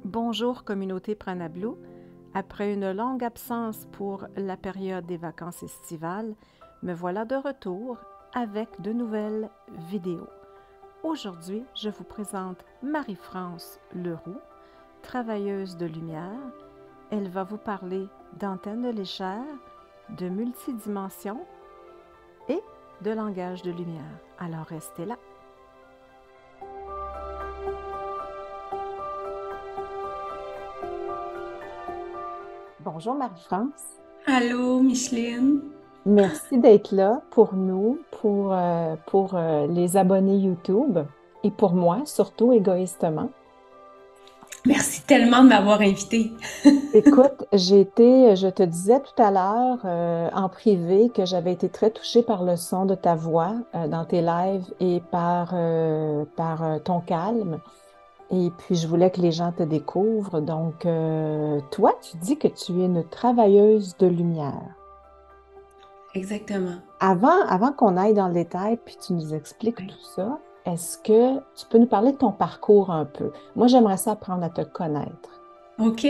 Bonjour communauté Pranablue. Après une longue absence pour la période des vacances estivales, me voilà de retour avec de nouvelles vidéos. Aujourd'hui, je vous présente Marie-France Leroux, travailleuse de lumière. Elle va vous parler d'antennes léchères, de multidimension et de langage de lumière. Alors restez là. Bonjour Marie-France. Allô, Micheline. Merci d'être là pour nous, pour les abonnés YouTube et pour moi, surtout égoïstement. Merci tellement de m'avoir invitée. Écoute, je te disais tout à l'heure en privé que j'avais été très touchée par le son de ta voix dans tes lives et par ton calme. Et puis, je voulais que les gens te découvrent. Donc, toi, tu dis que tu es une travailleuse de lumière. Exactement. Avant qu'on aille dans le détail, puis tu nous expliques tout ça, est-ce que tu peux nous parler de ton parcours un peu? Moi, j'aimerais ça apprendre à te connaître. OK.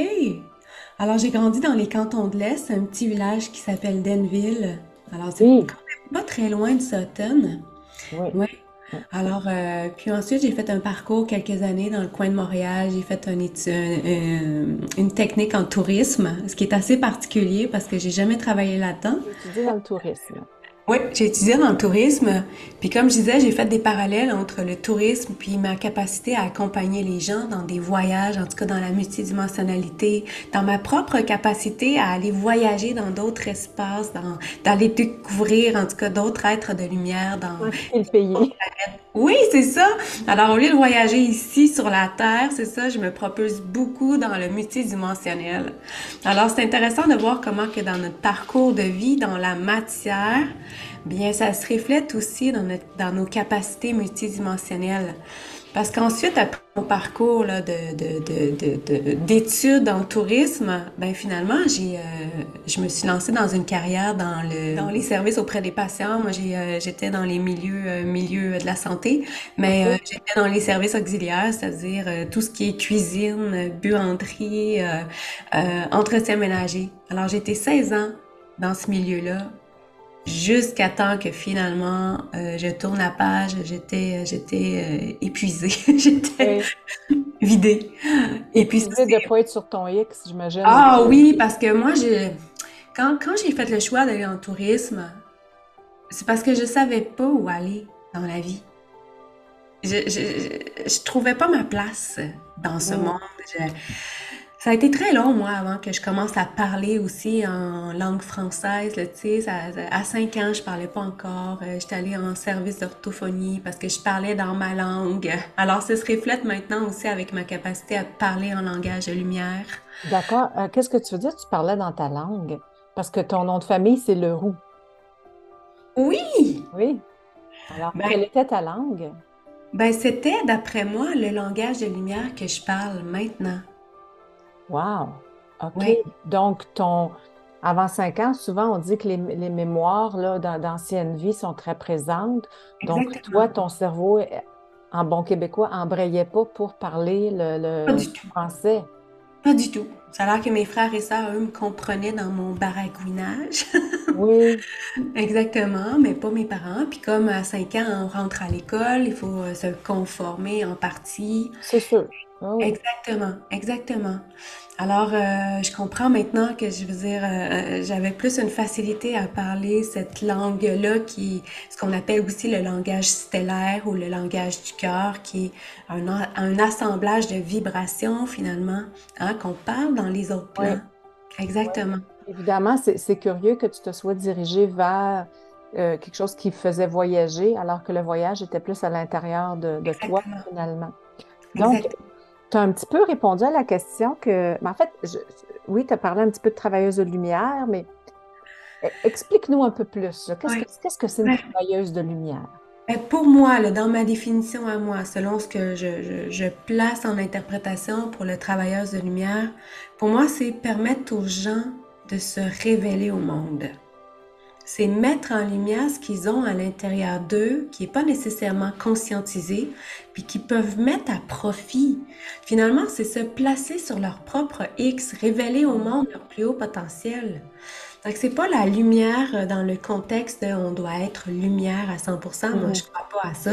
Alors, j'ai grandi dans les cantons de l'Est, un petit village qui s'appelle Denville. Alors, c'est Oui, quand même pas très loin de Sutton. oui, Ouais. oui. Alors, puis ensuite, j'ai fait un parcours quelques années dans le coin de Montréal. J'ai fait une technique en tourisme, ce qui est assez particulier parce que j'ai jamais travaillé là-dedans. J'ai étudié dans le tourisme. Oui, j'ai étudié dans le tourisme. Puis comme je disais, j'ai fait des parallèles entre le tourisme puis ma capacité à accompagner les gens dans des voyages, en tout cas dans la multidimensionnalité, dans ma propre capacité à aller voyager dans d'autres espaces, d'aller découvrir en tout cas d'autres êtres de lumière dans... Pas quitter le pays. Oui, c'est ça. Alors au lieu de voyager ici sur la Terre, c'est ça, je me propulse beaucoup dans le multidimensionnel. Alors c'est intéressant de voir comment que dans notre parcours de vie, dans la matière, bien, ça se reflète aussi dans nos capacités multidimensionnelles. Parce qu'ensuite, après mon parcours là, d'études en tourisme, ben finalement, je me suis lancée dans une carrière dans les services auprès des patients. Moi, j'étais dans les milieux de la santé, mais OK. j'étais dans les services auxiliaires, c'est-à-dire tout ce qui est cuisine, buanderie, entretien ménager. Alors, j'ai été 16 ans dans ce milieu-là jusqu'à temps que finalement je tourne la page, j'étais épuisée, j'étais Oui. vidée. Et puis ça Épuisé de ne c'est pas être sur ton X, j'imagine ah aussi. oui, parce que moi quand j'ai fait le choix d'aller en tourisme, c'est parce que je savais pas où aller dans la vie. Je trouvais pas ma place dans ce Mm. monde. Ça a été très long, moi, avant que je commence à parler aussi en langue française. Là, tu sais, à 5 ans, je parlais pas encore. J'étais allée en service d'orthophonie parce que je parlais dans ma langue. Alors, ça se reflète maintenant aussi avec ma capacité à parler en langage de lumière. D'accord. Qu'est-ce que tu veux dire? Tu parlais dans ta langue. Parce que ton nom de famille, c'est Leroux. Oui! Oui. Alors, Ben, quelle était ta langue? ben, c'était, d'après moi, le langage de lumière que je parle maintenant. Wow. OK. Ouais, Donc, avant 5 ans, souvent, on dit que les mémoires là, d'anciennes vies sont très présentes. Donc, toi, exactement. ton cerveau, en bon québécois, embrayait pas pour parler Pas le du tout. français. Pas du tout. Ça a l'air que mes frères et sœurs, eux, me comprenaient dans mon baragouinage. Oui, Exactement, mais pas mes parents. Puis comme à 5 ans, on rentre à l'école, il faut se conformer en partie. c'est sûr. Ah oui. Exactement, exactement. Alors, je comprends maintenant que je veux dire, j'avais plus une facilité à parler cette langue-là ce qu'on appelle aussi le langage stellaire ou le langage du cœur, qui est un assemblage de vibrations finalement, hein, qu'on parle dans les autres plans. Oui, oui. Exactement. Évidemment, c'est curieux que tu te sois dirigé vers quelque chose qui faisait voyager, alors que le voyage était plus à l'intérieur de toi, Exactement. finalement. Donc, Exactement. tu as un petit peu répondu à la question mais en fait, oui, tu as parlé un petit peu de travailleuse de lumière, mais explique-nous un peu plus, là. Ouais. Qu'est-ce que c'est une Ouais. travailleuse de lumière? Ben, pour moi, là, dans ma définition à moi, selon ce que je place en interprétation pour le travailleur de lumière, pour moi, c'est permettre aux gens de se révéler au monde. C'est mettre en lumière ce qu'ils ont à l'intérieur d'eux, qui n'est pas nécessairement conscientisé, puis qu'ils peuvent mettre à profit. Finalement, c'est se placer sur leur propre X, révéler au monde leur plus haut potentiel. Donc, c'est pas la lumière dans le contexte de on doit être lumière à 100%. Moi, je Mhm. crois pas à ça.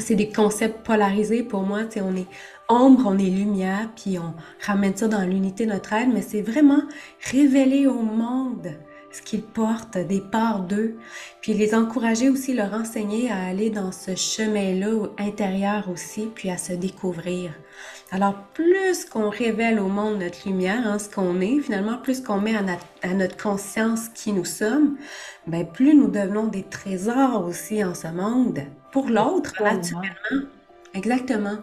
C'est des concepts polarisés pour moi. Tu sais, on est ombre, on est lumière, puis on ramène ça dans l'unité de notre être, mais c'est vraiment révéler au monde ce qu'ils portent, des parts d'eux, puis les encourager aussi, leur enseigner à aller dans ce chemin-là intérieur aussi, puis à se découvrir. Alors, plus qu'on révèle au monde notre lumière, hein, ce qu'on est, finalement, plus qu'on met à notre conscience qui nous sommes, ben, plus nous devenons des trésors aussi en ce monde, pour l'autre, Tellement. naturellement. Exactement.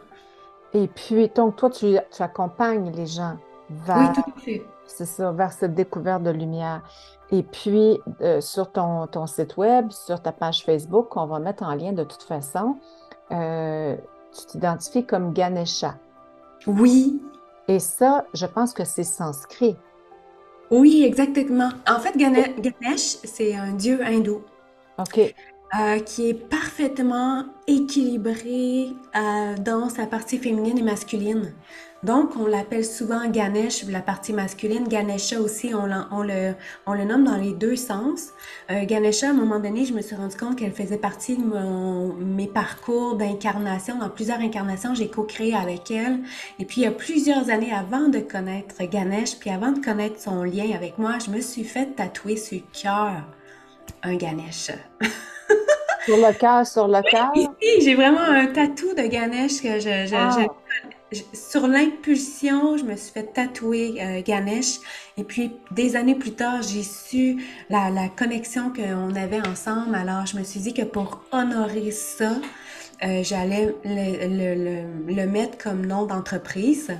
Et puis, donc, toi, tu accompagnes les gens Oui, vers, tout à fait. c'est ça, vers cette découverte de lumière. Et puis, sur ton site web, sur ta page Facebook, qu'on va mettre en lien de toute façon, euh, tu t'identifies comme Ganesha. Oui, Et ça, je pense que c'est sanskrit. oui, exactement. En fait, Ganesh, c'est un dieu hindou. OK. Qui est parfaitement équilibré dans sa partie féminine et masculine. Donc, on l'appelle souvent Ganesh, la partie masculine. Ganesha aussi, on le nomme dans les deux sens. Ganesha, à un moment donné, je me suis rendu compte qu'elle faisait partie de mes parcours d'incarnation. Dans plusieurs incarnations, j'ai co-créé avec elle. Et puis, il y a plusieurs années avant de connaître Ganesh, puis avant de connaître son lien avec moi, je me suis fait tatouer sur le cœur un Ganesh. Sur le cœur. Ici, j'ai vraiment un tatou de Ganesh que Wow. sur l'impulsion, je me suis fait tatouer Ganesh. Et puis, des années plus tard, j'ai su la connexion qu'on avait ensemble. Alors, je me suis dit que pour honorer ça, j'allais le mettre comme nom d'entreprise.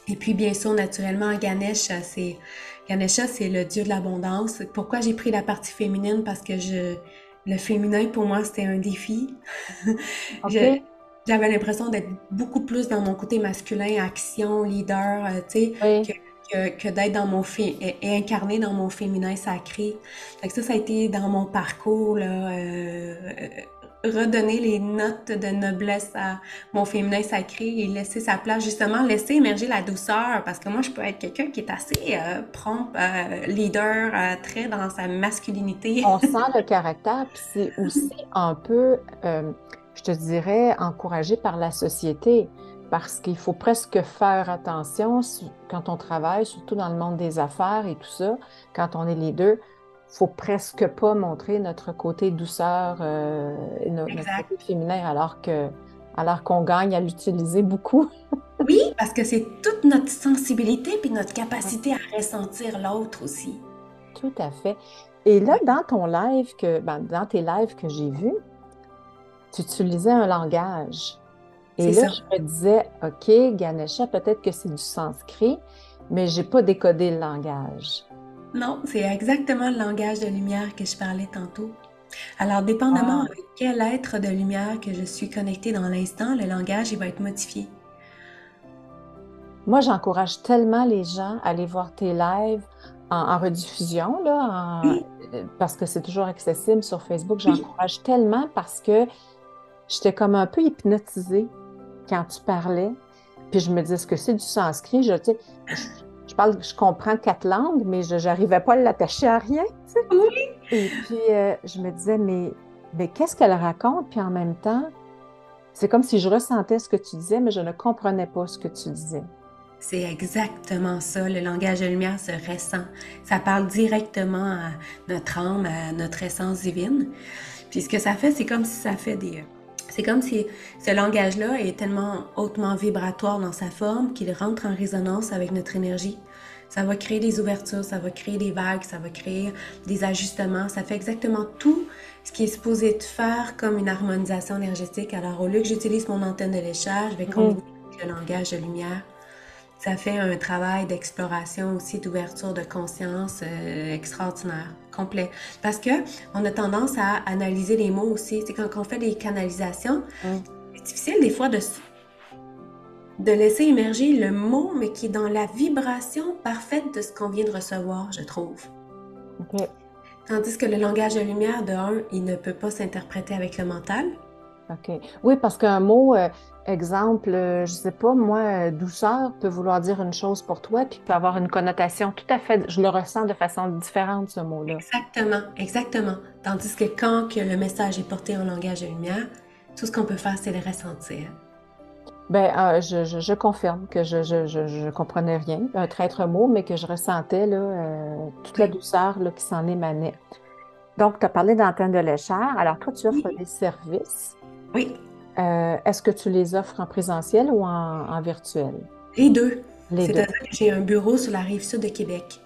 Et puis, bien sûr, naturellement, Ganesha, c'est le dieu de l'abondance. Pourquoi j'ai pris la partie féminine? Parce que le féminin, pour moi, c'était un défi. Je- OK. J'avais l'impression d'être beaucoup plus dans mon côté masculin, action, leader, tu sais, Oui. que, que d'être dans et incarné dans mon féminin sacré. Fait que ça a été dans mon parcours, là, redonner les notes de noblesse à mon féminin sacré et laisser sa place, justement, laisser émerger la douceur, parce que moi, je peux être quelqu'un qui est assez prompt, leader, très dans sa masculinité. On sent le caractère, puis c'est aussi un peu, je te dirais, encouragé par la société, parce qu'il faut presque faire attention quand on travaille, surtout dans le monde des affaires et tout ça, quand on est les deux, faut presque pas montrer notre côté douceur, et notre Exact. côté féminin, alors qu'on gagne à l'utiliser beaucoup. Oui, parce que c'est toute notre sensibilité puis notre capacité à ressentir l'autre aussi. Tout à fait. Et là, Ouais, dans ton live dans tes lives que j'ai vus, tu utilisais un langage. Et c'est là, ça. je me disais, OK, Ganesha, peut-être que c'est du sanskrit, mais j'ai pas décodé le langage. Non, c'est exactement le langage de lumière que je parlais tantôt. Alors, dépendamment Ah. avec quel être de lumière que je suis connectée dans l'instant, le langage, il va être modifié. Moi, j'encourage tellement les gens à aller voir tes lives en rediffusion, là, Oui, parce que c'est toujours accessible sur Facebook. oui, J'encourage tellement parce que j'étais comme un peu hypnotisée quand tu parlais. Puis je me disais, est-ce que c'est du sanskrit? Tu sais, je comprends 4 langues, mais je n'arrivais pas à l'attacher à rien. oui. Et puis, je me disais, mais qu'est-ce qu'elle raconte? Puis en même temps, c'est comme si je ressentais ce que tu disais, mais je ne comprenais pas ce que tu disais. C'est exactement ça. Le langage de lumière se ressent. Ça parle directement à notre âme, à notre essence divine. Puis ce que ça fait, c'est comme si ça fait des... C'est comme si ce langage-là est tellement hautement vibratoire dans sa forme qu'il rentre en résonance avec notre énergie. Ça va créer des ouvertures, ça va créer des vagues, ça va créer des ajustements. Ça fait exactement tout ce qui est supposé de faire comme une harmonisation énergétique. Alors, au lieu que j'utilise mon antenne de léchage, je vais Mhm. combiner avec le langage de lumière. Ça fait un travail d'exploration aussi, d'ouverture de conscience extraordinaire, complet. Parce que on a tendance à analyser les mots aussi. C'est quand on fait des canalisations, Mhm. c'est difficile des fois de laisser émerger le mot, mais qui est dans la vibration parfaite de ce qu'on vient de recevoir, je trouve. OK. Tandis que le langage de lumière, de un, il ne peut pas s'interpréter avec le mental. OK. Oui, parce qu'un mot, exemple, je sais pas, moi, douceur peut vouloir dire une chose pour toi, puis peut avoir une connotation tout à fait, je le ressens de façon différente, ce mot-là. Exactement, exactement. Tandis que quand que le message est porté en langage de lumière, tout ce qu'on peut faire, c'est le ressentir. Ben, je confirme que je comprenais rien, un traître mot, mais que je ressentais là, toute la Oui, douceur là, qui s'en émanait. Donc, tu as parlé d'antenne de lécheur. Alors, toi, tu offres des services. oui, Est-ce que tu les offres en présentiel ou en virtuel? les deux. Les deux. C'est-à-dire que j'ai un bureau sur la rive sud de Québec.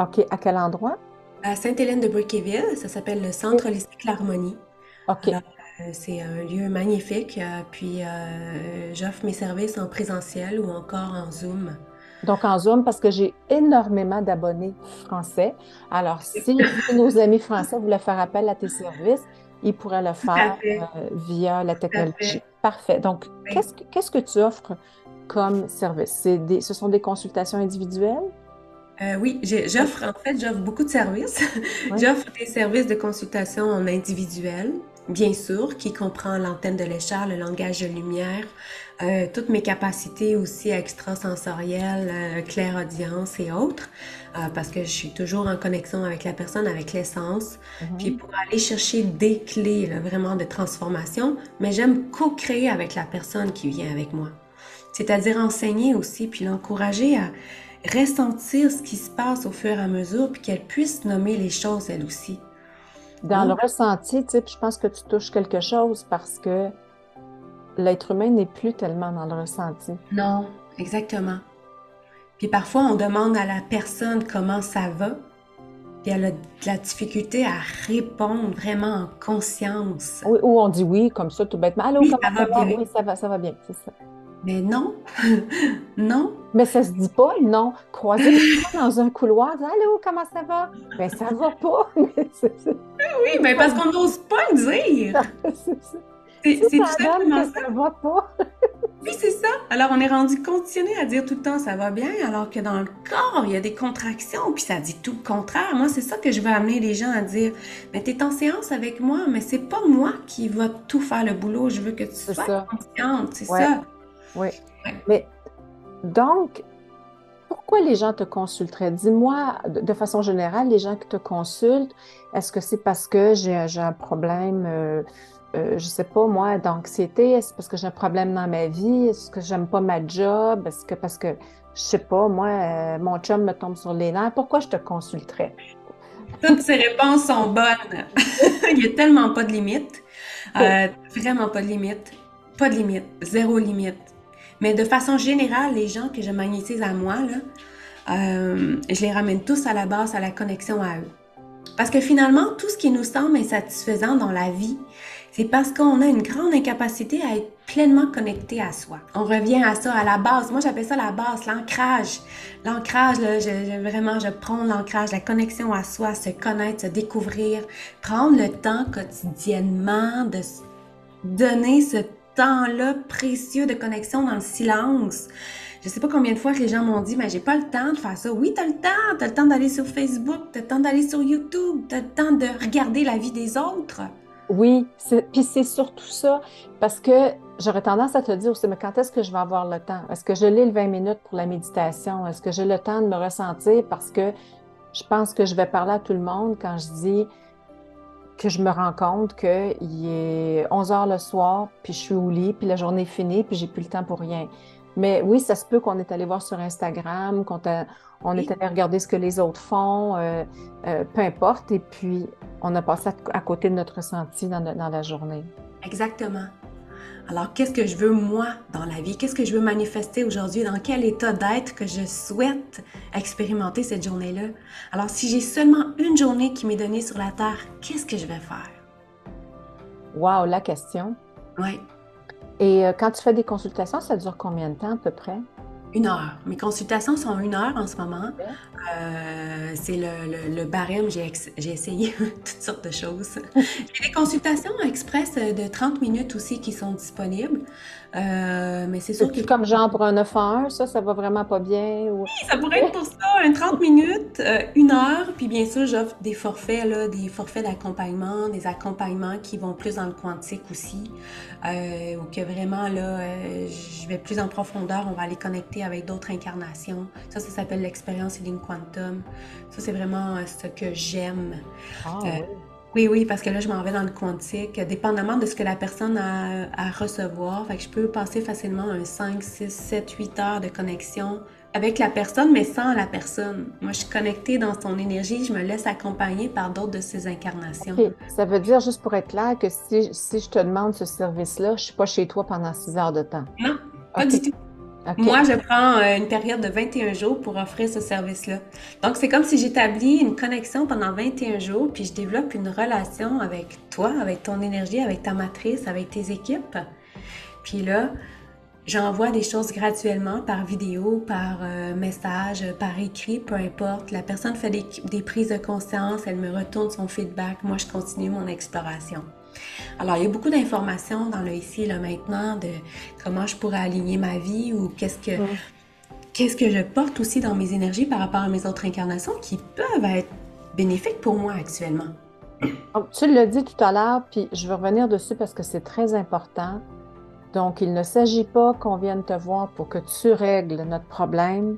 OK. À quel endroit? À Sainte-Hélène-de-Briqueville, ça s'appelle le OK. Centre holistique L'Harmonie. OK. Alors, c'est un lieu magnifique, puis j'offre mes services en présentiel ou encore en Zoom. Donc, en Zoom, parce que j'ai énormément d'abonnés français. Alors, si nos amis français voulaient faire appel à tes services, ils pourraient le Tout à faire fait, via la tout à fait. technologie. Parfait. Donc, Oui. qu'est-ce que tu offres comme service? Ce sont des consultations individuelles? Oui, j'offre beaucoup de services. Oui. J'offre des services de consultation en individuel, bien sûr, qui comprend l'antenne de l'échelle, le langage de lumière, toutes mes capacités aussi extrasensorielles, clairaudience et autres, parce que je suis toujours en connexion avec la personne, avec l'essence, puis Mhm. pour aller chercher des clés, là, vraiment de transformation, mais j'aime co-créer avec la personne qui vient avec moi. C'est-à-dire enseigner aussi, puis l'encourager à ressentir ce qui se passe au fur et à mesure, puis qu'elle puisse nommer les choses elle aussi. Dans le Hein? ressenti, tu sais, puis je pense que tu touches quelque chose parce que l'être humain n'est plus tellement dans le ressenti. Non, exactement. Puis parfois, on demande à la personne comment ça va, puis elle a de la difficulté à répondre vraiment en conscience. Oui, ou on dit oui, comme ça, tout bêtement. Allô, Oui, comment ça ça va va? bien. Oui, ça va bien, c'est ça. Mais non, non. Mais ça se dit pas, non. Croiser quelqu'un dans un couloir, dire allô, comment ça va? Ben, ça va pas. Mais Oui, mais parce qu'on n'ose pas le dire. c'est ça. Si C'est ça tout donne simplement que ça. ça va pas. Oui, c'est ça. Alors, on est rendu conditionné à dire tout le temps ça va bien, alors que dans le corps, il y a des contractions, puis ça dit tout le contraire. Moi, c'est ça que je veux amener les gens à dire. Mais t'es en séance avec moi, mais c'est pas moi qui va tout faire le boulot. Je veux que tu C'est sois ça. consciente, c'est Ouais, ça. oui. Ouais. Mais donc, pourquoi les gens te consulteraient? Dis-moi, de façon générale, les gens qui te consultent, est-ce que c'est parce que j'ai un problème, je sais pas moi, d'anxiété? Est-ce parce que j'ai un problème dans ma vie? Est-ce que j'aime pas ma job? Est-ce que parce que, je sais pas, moi, mon chum me tombe sur les nerfs? Pourquoi je te consulterais? Toutes ces réponses sont bonnes. Il y a tellement pas de limite. Vraiment pas de limite. Pas de limite. Zéro limite. Mais de façon générale, les gens que je magnétise à moi, là, je les ramène tous à la base, à la connexion à eux. Parce que finalement, tout ce qui nous semble insatisfaisant dans la vie, c'est parce qu'on a une grande incapacité à être pleinement connecté à soi. On revient à ça, à la base. Moi, j'appelle ça la base, l'ancrage. L'ancrage, là, vraiment, je prends l'ancrage, la connexion à soi, se connaître, se découvrir, prendre le temps quotidiennement de se donner ce temps-là précieux de connexion dans le silence. Je sais pas combien de fois que les gens m'ont dit, mais j'ai pas le temps de faire ça. Oui, t'as le temps d'aller sur Facebook, t'as le temps d'aller sur YouTube, t'as le temps de regarder la vie des autres. Oui, puis c'est surtout ça, parce que j'aurais tendance à te dire aussi, mais quand est-ce que je vais avoir le temps? Est-ce que je l'ai le 20 minutes pour la méditation? Est-ce que j'ai le temps de me ressentir? Parce que je pense que je vais parler à tout le monde quand je dis que je me rends compte qu'il est 11 heures le soir, puis je suis au lit, puis la journée est finie, puis j'ai plus le temps pour rien. Mais oui, ça se peut qu'on est allé voir sur Instagram, on est Oui, allé regarder ce que les autres font, peu importe, et puis on a passé à côté de notre ressenti dans la journée. exactement. Alors, qu'est-ce que je veux moi dans la vie? Qu'est-ce que je veux manifester aujourd'hui? Dans quel état d'être que je souhaite expérimenter cette journée-là? Alors, si j'ai seulement une journée qui m'est donnée sur la Terre, qu'est-ce que je vais faire? Wow, la question. Oui. Et quand tu fais des consultations, ça dure combien de temps à peu près? Une heure. Mes consultations sont une heure en ce moment. OK. C'est le barème. J'ai essayé toutes sortes de choses. J'ai des consultations express de 30 minutes aussi qui sont disponibles. Mais c'est sûr que C'est-tu comme genre pour un 9 à 1, ça va vraiment pas bien? Ou... ça pourrait être pour ça, un 30 minutes, une heure, puis bien sûr, j'offre des forfaits, là, des forfaits d'accompagnement, des accompagnements qui vont plus dans le quantique aussi, ou que vraiment, là, je vais plus en profondeur, on va aller connecter avec d'autres incarnations. Ça s'appelle l'expérience Healing Quantum. Ça, c'est vraiment ce que j'aime. Ah Euh, oui. oui, oui, parce que là, je m'en vais dans le quantique, dépendamment de ce que la personne a à recevoir. Fait que je peux passer facilement un 5, 6, 7, 8 heures de connexion avec la personne, mais sans la personne. Moi, je suis connectée dans son énergie, je me laisse accompagner par d'autres de ses incarnations. OK. Ça veut dire, juste pour être clair, que si je te demande ce service-là, je suis pas chez toi pendant 6 heures de temps. Non, pas OK. du tout. OK. Moi, je prends une période de 21 jours pour offrir ce service-là. Donc, c'est comme si j'établis une connexion pendant 21 jours, puis je développe une relation avec toi, avec ton énergie, avec ta matrice, avec tes équipes. Puis là, j'envoie des choses graduellement par vidéo, par message, par écrit, peu importe. La personne fait des prises de conscience, elle me retourne son feedback. Moi, je continue mon exploration. Alors, il y a beaucoup d'informations dans le ici et le maintenant de comment je pourrais aligner ma vie ou Mm. qu'est-ce que je porte aussi dans mes énergies par rapport à mes autres incarnations qui peuvent être bénéfiques pour moi actuellement. Donc, tu l'as dit tout à l'heure, puis je veux revenir dessus parce que c'est très important. Donc, il ne s'agit pas qu'on vienne te voir pour que tu règles notre problème.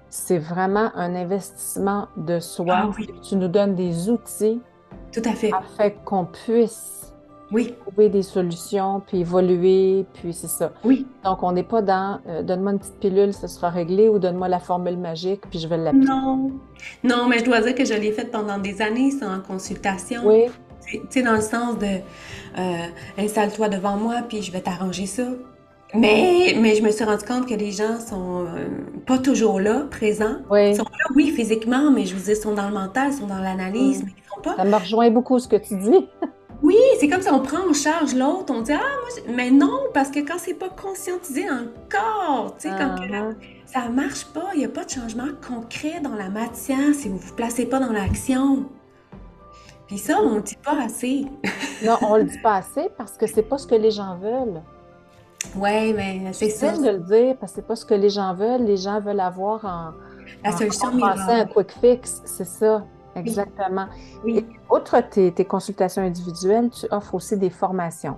C'est vraiment un investissement de soi. Ah oui, C'est que tu nous donnes des outils tout à fait. afin qu'on puisse Oui, trouver des solutions, puis évoluer, puis c'est ça. oui. Donc, on n'est pas dans donne-moi une petite pilule, ça sera réglé, ou donne-moi la formule magique, puis je vais l'appliquer. Non. Non, mais je dois dire que je l'ai faite pendant des années, ça, en consultation. Oui, Tu sais, dans le sens de installe-toi devant moi, puis je vais t'arranger ça. Mais je me suis rendu compte que les gens sont pas toujours là, présents. Ils sont oui. là, oui, physiquement, mais je vous dis, ils sont dans le mental, ils sont dans l'analyse, Hmm. mais ils font pas. Ça me rejoint beaucoup ce que tu dis. Oui, c'est comme si on prend en charge l'autre, on dit, ah, mais non, parce que quand c'est pas conscientisé dans le corps, tu sais, comme que là, Uh-huh. ça marche pas, il n'y a pas de changement concret dans la matière si vous vous placez pas dans l'action. Puis ça, on ne dit pas assez. Non, on le dit pas assez parce que c'est pas ce que les gens veulent. Ouais, mais c'est ça. Difficile de le dire parce que c'est pas ce que les gens veulent. Les gens veulent avoir La en solution passant un miracle. quick fix. C'est ça, Oui, exactement. Et oui. outre tes consultations individuelles, tu offres aussi des formations.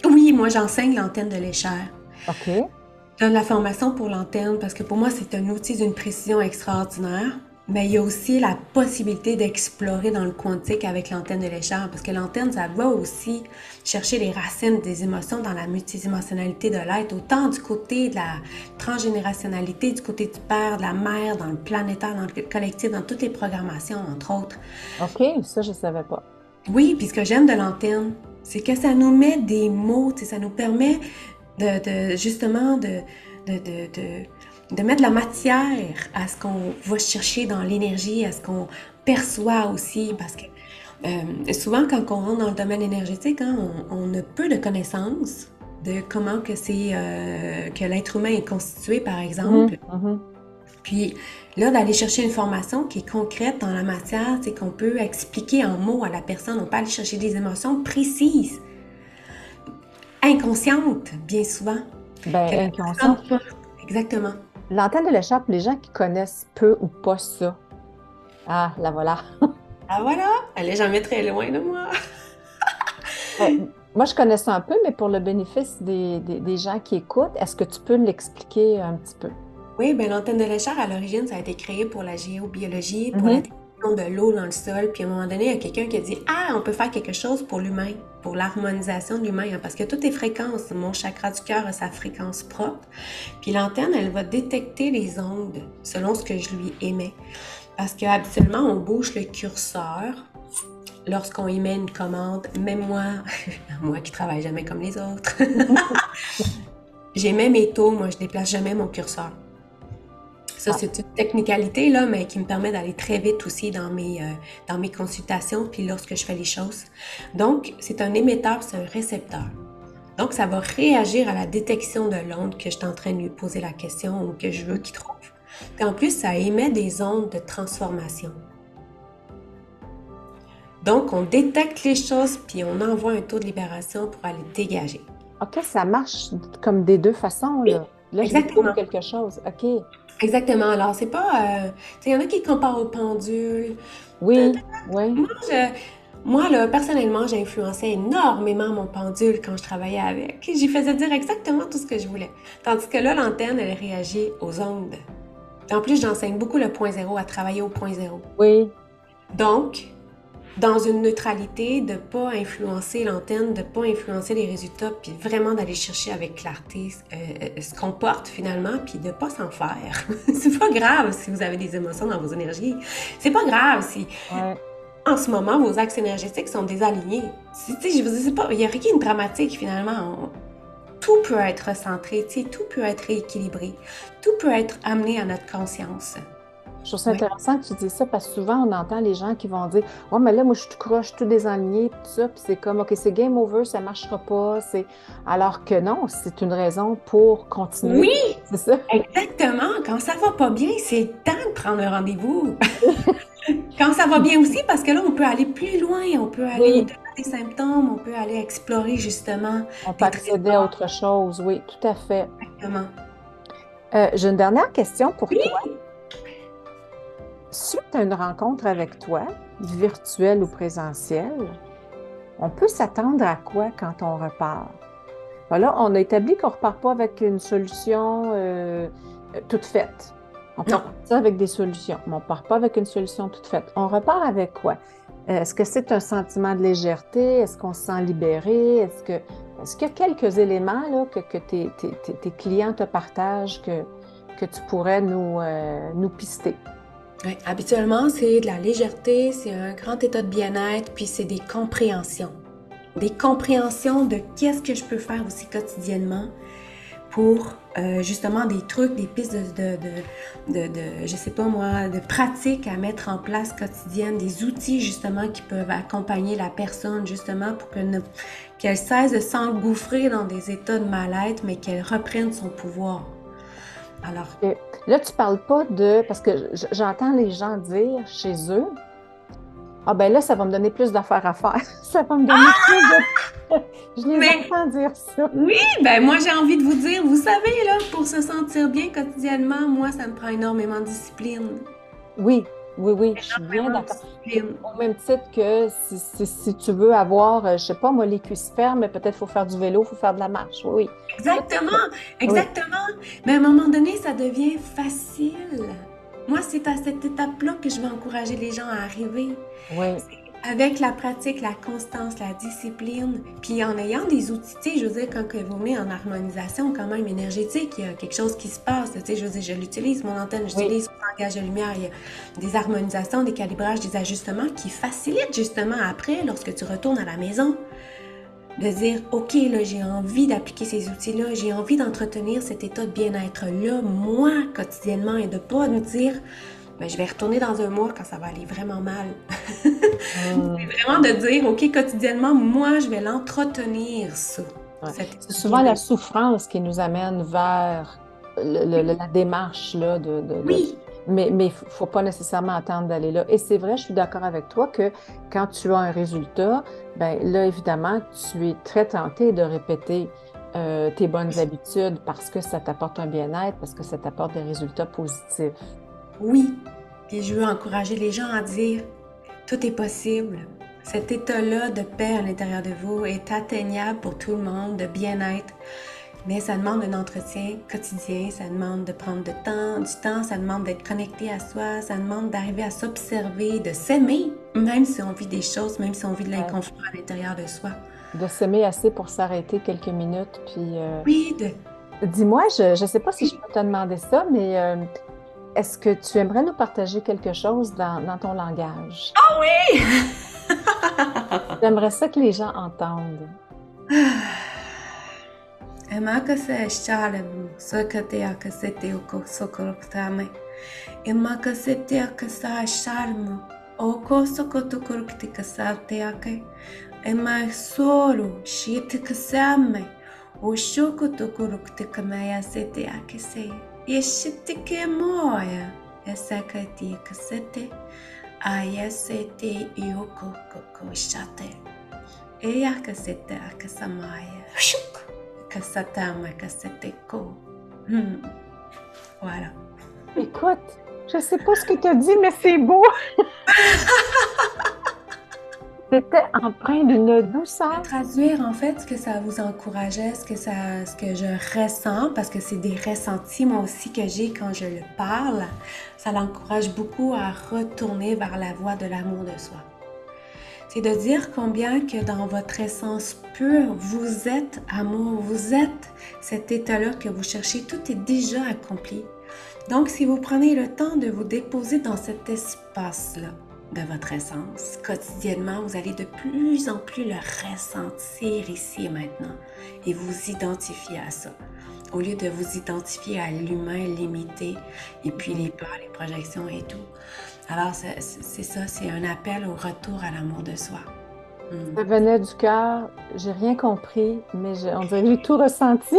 Oui, moi, j'enseigne l'antenne de l'échelle. OK? Je donne la formation pour l'antenne parce que pour moi, c'est un outil d'une précision extraordinaire. Mais il y a aussi la possibilité d'explorer dans le quantique avec l'antenne de l'échelle parce que l'antenne, ça va aussi chercher les racines des émotions dans la multidimensionnalité de l'être, autant du côté de la transgénérationnalité, du côté du père, de la mère, dans le planétaire, dans le collectif, dans toutes les programmations, entre autres. OK, ça, je savais pas. Oui, puis ce que j'aime de l'antenne, c'est que ça nous met des mots, tu sais, ça nous permet justement de mettre de la matière à ce qu'on va chercher dans l'énergie, à ce qu'on perçoit aussi, parce que souvent quand on rentre dans le domaine énergétique, hein, on a peu de connaissances de comment que c'est que l'être humain est constitué, par exemple. Mhm, mhm. Puis là, d'aller chercher une formation qui est concrète dans la matière, c'est qu'on peut expliquer en mots à la personne, on peut aller chercher des émotions précises, inconscientes, bien souvent, que Ben, la inconscient. personne porte. Exactement. L'antenne de l'échappe, les gens qui connaissent peu ou pas ça. Ah, la voilà. Ah voilà, elle est jamais très loin de moi. Moi, je connais ça un peu, mais pour le bénéfice des gens qui écoutent, est-ce que tu peux l'expliquer un petit peu? Oui, ben l'antenne de l'échelle, à l'origine, ça a été créé pour la géobiologie, pour la Mhm. détection de l'eau dans le sol. Puis à un moment donné, il y a quelqu'un qui a dit, ah, on peut faire quelque chose pour l'humain, pour l'harmonisation de l'humain, hein, parce que toutes les fréquences, mon chakra du cœur a sa fréquence propre. Puis l'antenne, elle va détecter les ondes selon ce que je lui émets. Parce qu'habituellement, on bouge le curseur lorsqu'on émet une commande. Même moi, moi qui travaille jamais comme les autres, j'émets mes taux, moi, je déplace jamais mon curseur. Ça, Ah, c'est une technicalité, là, mais qui me permet d'aller très vite aussi dans mes consultations, puis lorsque je fais les choses. Donc, c'est un émetteur, c'est un récepteur. Donc, ça va réagir à la détection de l'onde que je suis en train de lui poser la question ou que je veux qu'il trouve. Puis en plus, ça émet des ondes de transformation. Donc, on détecte les choses, puis on envoie un taux de libération pour aller dégager. OK, ça marche comme des deux façons, là. Là, je découvre Exactement. quelque chose. OK. Exactement. Alors, c'est pas... tu sais, il y en a qui comparent au pendule. Oui, oui. Moi, là, personnellement, j'ai influencé énormément mon pendule quand je travaillais avec. J'y faisais dire exactement tout ce que je voulais. Tandis que là, l'antenne, elle réagit aux ondes. En plus, j'enseigne beaucoup le point zéro, à travailler au point zéro. Oui. Donc, dans une neutralité, de ne pas influencer l'antenne, de ne pas influencer les résultats, puis vraiment d'aller chercher avec clarté ce qu'on porte finalement, puis de ne pas s'en faire. C'est pas grave si vous avez des émotions dans vos énergies. C'est pas grave si en ce moment vos axes énergétiques sont désalignés. Tu sais, je vous dis, il n'y a rien de dramatique finalement. Tout peut être recentré, tu sais, tout peut être rééquilibré, tout peut être amené à notre conscience. Je trouve ça intéressant que tu dises ça parce que souvent on entend les gens qui vont dire ouais, mais là, moi, je suis tout croche, je suis tout désaligné, tout ça, puis c'est comme OK, c'est game over, ça ne marchera pas. Alors que non, c'est une raison pour continuer. Oui, c'est ça. Exactement. Quand ça va pas bien, c'est le temps de prendre un rendez-vous. Quand ça va bien aussi, parce que là, on peut aller plus loin, on peut aller au-delà des symptômes, on peut aller explorer justement. On peut accéder à autre chose, oui, tout à fait. Exactement. J'ai une dernière question pour toi. Suite à une rencontre avec toi, virtuelle ou présentielle, on peut s'attendre à quoi quand on repart? Voilà, on a établi qu'on ne repart pas avec une solution toute faite. On part avec des solutions, mais on ne part pas avec une solution toute faite. On repart avec quoi? Est-ce que c'est un sentiment de légèreté? Est-ce qu'on se sent libéré? Est-ce qu'il y a quelques éléments là, que tes clients te partagent que tu pourrais nous pister? Oui, habituellement, c'est de la légèreté, c'est un grand état de bien-être, puis c'est des compréhensions. Des compréhensions de qu'est-ce que je peux faire aussi quotidiennement pour justement des trucs, des pistes je sais pas moi, de pratiques à mettre en place quotidienne, des outils justement qui peuvent accompagner la personne justement pour qu'elle cesse de s'engouffrer dans des états de mal-être, mais qu'elle reprenne son pouvoir. Alors, là, tu parles pas parce que j'entends les gens dire chez eux, ah ben là, ça va me donner plus d'affaires à faire. Ça va me donner plus de... Je les entends dire ça. Oui, ben moi j'ai envie de vous dire, vous savez, là, pour se sentir bien quotidiennement, moi, ça me prend énormément de discipline. Oui, je suis bien d'accord. Au même titre que si tu veux avoir, je sais pas, moi, les cuisses fermes, peut-être il faut faire du vélo, il faut faire de la marche. Oui. Exactement. Mais à un moment donné, ça devient facile. Moi, c'est à cette étape-là que je vais encourager les gens à arriver. Oui. Avec la pratique, la constance, la discipline, puis en ayant des outils, tu sais, je veux dire, quand vous mettez en harmonisation quand même énergétique, il y a quelque chose qui se passe, tu sais, je veux dire, je l'utilise, mon antenne, j'utilise mon langage de lumière, il y a des harmonisations, des calibrages, des ajustements qui facilitent justement après, lorsque tu retournes à la maison, de dire, OK, là, j'ai envie d'appliquer ces outils-là, j'ai envie d'entretenir cet état de bien-être-là, moi, quotidiennement, et de pas me dire, ben, je vais retourner dans un mois quand ça va aller vraiment mal. C'est vraiment de dire, OK, quotidiennement, moi, je vais l'entretenir, ça. C'est souvent la souffrance qui nous amène vers la démarche là, Oui. Mais il ne faut pas nécessairement attendre d'aller là. Et c'est vrai, je suis d'accord avec toi que quand tu as un résultat, ben là, évidemment, tu es très tenté de répéter tes bonnes habitudes parce que ça t'apporte un bien-être, parce que ça t'apporte des résultats positifs. Oui. Puis je veux encourager les gens à dire, tout est possible. Cet état-là de paix à l'intérieur de vous est atteignable pour tout le monde, de bien-être. Mais ça demande un entretien quotidien, ça demande de prendre du temps, ça demande d'être connecté à soi, ça demande d'arriver à s'observer, de s'aimer, même si on vit des choses, même si on vit de l'inconfort à l'intérieur de soi. De s'aimer assez pour s'arrêter quelques minutes, puis... Oui, Dis-moi, je ne sais pas si je peux te demander ça, mais est-ce que tu aimerais nous partager quelque chose dans ton langage? Ah oui! J'aimerais ça que les gens entendent. Oshokotokuruktekamaya-sete akese. Yeshitike moya. Esakati kasete. Ayasete yokokoko-shate. Eyakasete akasamaya. Shuk! Kasatama kasete ko. Voilà. Écoute, je ne sais pas ce que tu as dit, mais c'est beau. C'était empreint d'une douceur. Traduire en fait ce que ça vous encourageait, ce que je ressens, parce que c'est des ressentis moi aussi que j'ai quand je le parle. Ça l'encourage beaucoup à retourner vers la voie de l'amour de soi. C'est de dire combien que dans votre essence pure, vous êtes amour, vous êtes cet état-là que vous cherchez, tout est déjà accompli. Donc, si vous prenez le temps de vous déposer dans cet espace-là de votre essence, quotidiennement, vous allez de plus en plus le ressentir ici et maintenant et vous identifier à ça. Au lieu de vous identifier à l'humain limité et puis les peurs, les projections et tout. Alors, c'est ça, c'est un appel au retour à l'amour de soi. Ça venait du cœur, j'ai rien compris, mais on dirait que j'ai tout ressenti.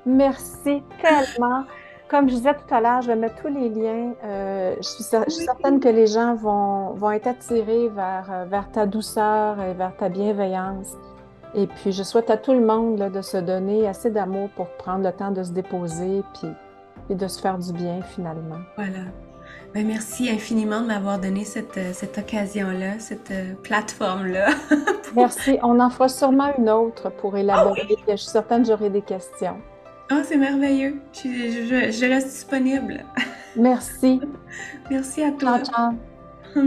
Merci tellement. Comme je disais tout à l'heure, je vais mettre tous les liens. Je suis certaine que les gens vont être attirés vers ta douceur et vers ta bienveillance. Et puis, je souhaite à tout le monde là, de se donner assez d'amour pour prendre le temps de se déposer et de se faire du bien finalement. Voilà. Ben, merci infiniment de m'avoir donné cette occasion-là, cette plateforme-là. Merci. On en fera sûrement une autre pour élaborer. Oui. Je suis certaine que j'aurai des questions. Ah, c'est merveilleux. Je reste disponible. Merci. Merci à toi. Ciao, ciao.